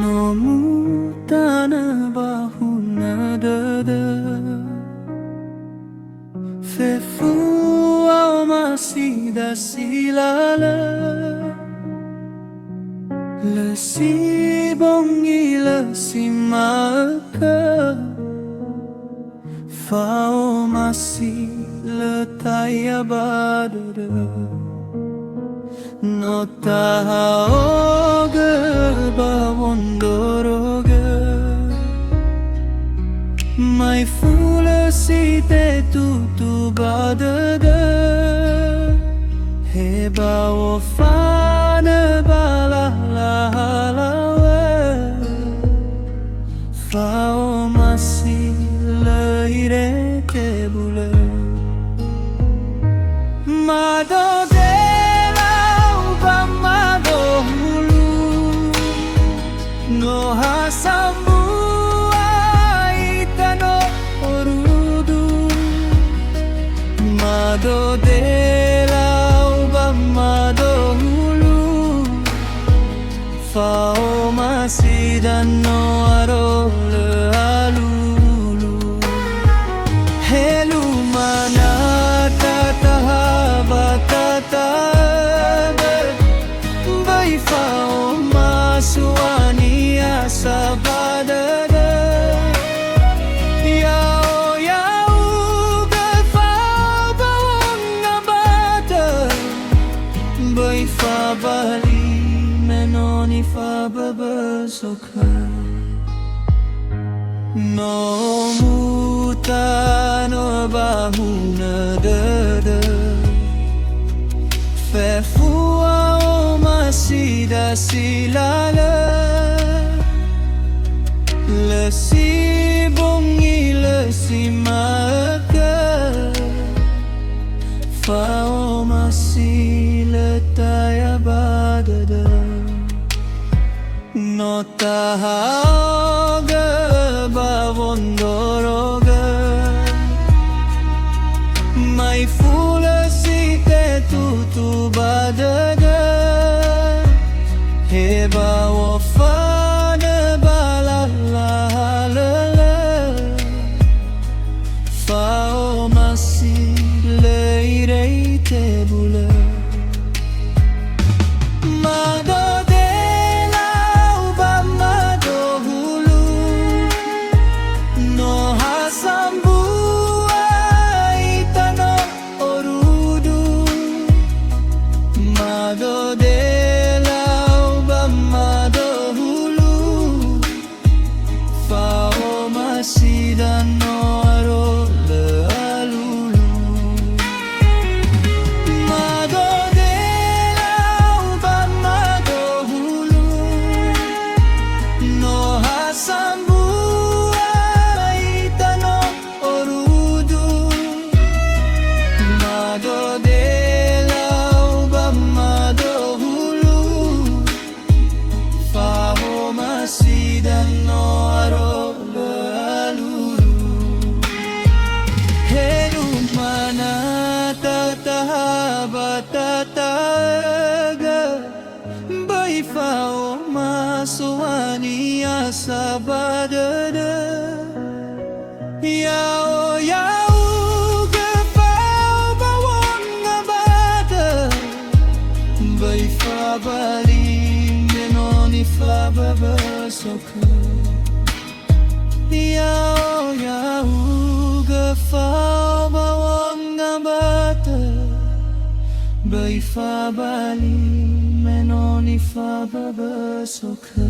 너무 따나바훈나다다 Fefua masida silala Le si bongi le si maka Fao masi le tayabadada No tahaoga bawondoroga Mai fula si te tutu badada He bawo fana balalahalawa Fao masi le ire te bule Mado No hasambu aitano orudu Mado dela uba mado hulu Fao masidan no arole alulu Helu manata tahabatata Bai fao masuani sabadada Yao yao gafao bawang nabata Bai fa bali menoni fa babasoka No muta no bahuna dada Fefua o masida silala Le si bongi le si maka Fao masi le tayabadada No tahaoga bawondoroga Mai fula si te tutu badada He bawo fana Fao masi le irei te bule Mado dela uba mado hulu No hasambu aitano orudu Mado dela uba mado hulu Fao masidan no Batataga Bai fao masuani asabadada Yao yao gafao bawang nabata Bai fa bali menoni fa babasoka Yao yao gafao bawang nabata Bai fa bali menoni fa babasoka